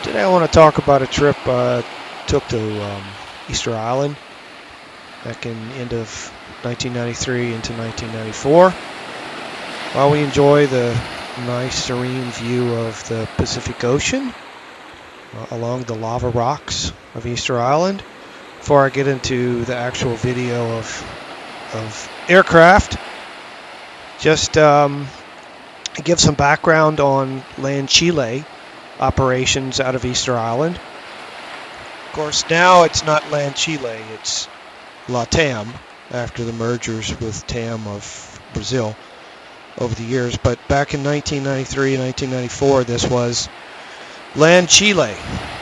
Today I want to talk about a trip I took to Easter Island back in end of 1993 into 1994. While we enjoy the nice serene view of the Pacific Ocean along the lava rocks of Easter Island, before I get into the actual video of aircraft, just give some background on Lan Chile operations out of Easter Island. Of course, now it's not Lan Chile, it's LATAM after the mergers with TAM of Brazil over the years. But back in 1993 and 1994, this was Lan Chile.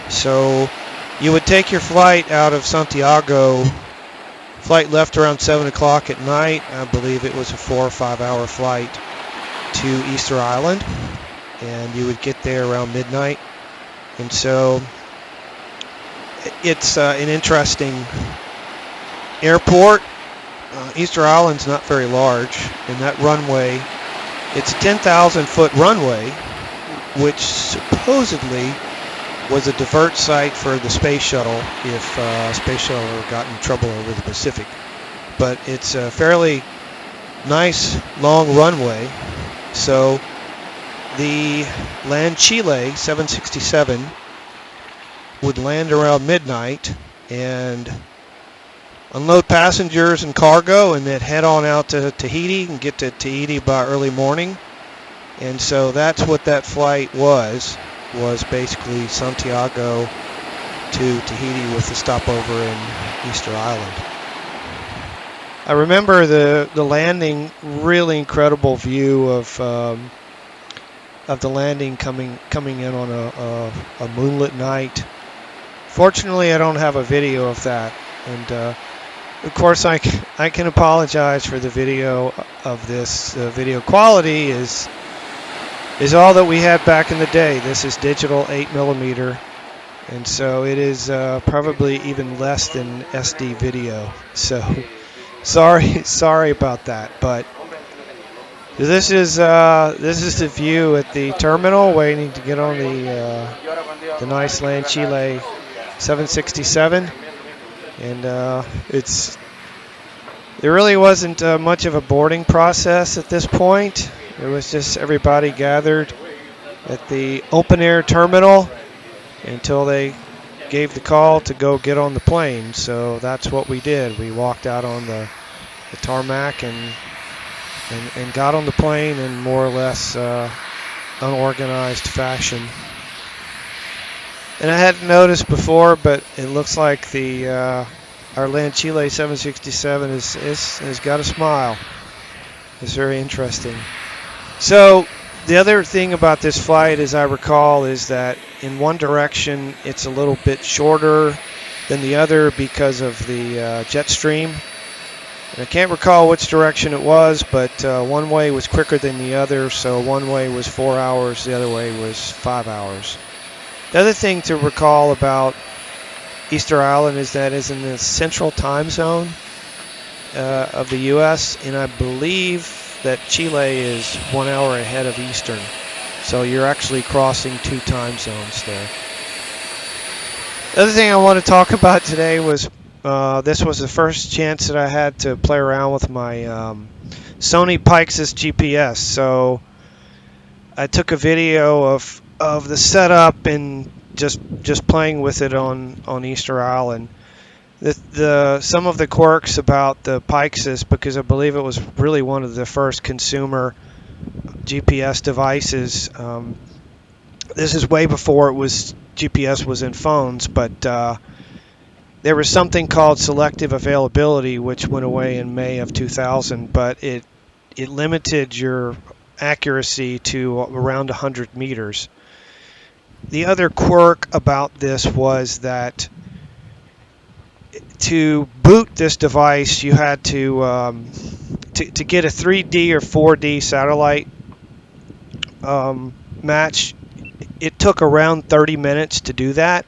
So you would take your flight out of Santiago. Flight left around 7 o'clock at night. I believe it was a 4 or 5 hour flight to Easter Island, and you would get there around midnight. And so it's an interesting airport. Easter Island's not very large, and that runway, it's a 10,000-foot runway, which supposedly was a divert site for the space shuttle if space shuttle got in trouble over the Pacific. But it's a fairly nice long runway. So the Lan Chile 767 would land around midnight and unload passengers and cargo, and then head on out to Tahiti and get to Tahiti by early morning. And so that's what that flight was basically Santiago to Tahiti with a stopover in Easter Island. I remember the landing, really incredible view of the landing coming in on a moonlit night. Fortunately, I don't have a video of that, and of course I can apologize for the video of this. Video quality is all that we had back in the day. This is digital 8mm, and so it is probably even less than SD video. So sorry about that. But this is the view at the terminal, waiting to get on the nice Lan Chile 767, and there really wasn't much of a boarding process at this point. It was just everybody gathered at the open air terminal until they gave the call to go get on the plane. So that's what we did. We walked out on the tarmac and got on the plane in more or less unorganized fashion. And I hadn't noticed before, but it looks like our Lan Chile 767 has got a smile. It's very interesting. So the other thing about this flight, as I recall, is that in one direction it's a little bit shorter than the other because of the jet stream. And I can't recall which direction it was, but one way was quicker than the other, so one way was 4 hours, the other way was 5 hours. The other thing to recall about Easter Island is that it's in the central time zone of the U.S., and I believe that Chile is 1 hour ahead of Eastern. So you're actually crossing two time zones there. The other thing I want to talk about today was this was the first chance that I had to play around with my Sony PYXIS GPS. So I took a video of the setup and just playing with it on Easter Island. Some of the quirks about the PYXIS, because I believe it was really one of the first consumer GPS devices. This is way before GPS was in phones, but there was something called selective availability, which went away in May of 2000, but it limited your accuracy to around 100 meters. The other quirk about this was that to boot this device, you had to get a 3D or 4D satellite match. It took around 30 minutes to do that,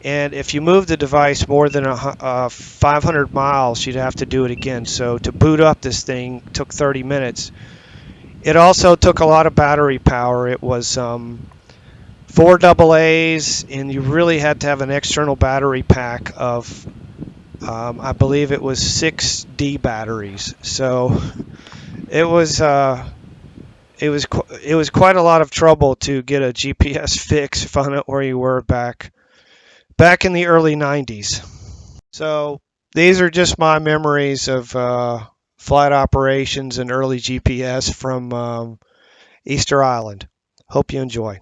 and if you move the device more than 500 miles, you'd have to do it again. So to boot up this thing took 30 minutes. It also took a lot of battery power. It was 4 AA's, and you really had to have an external battery pack of, I believe it was 6 D batteries. So it was it was quite a lot of trouble to get a GPS fix, find out where you were back in the early 90s. So these are just my memories of flight operations and early GPS from Easter Island. Hope you enjoy.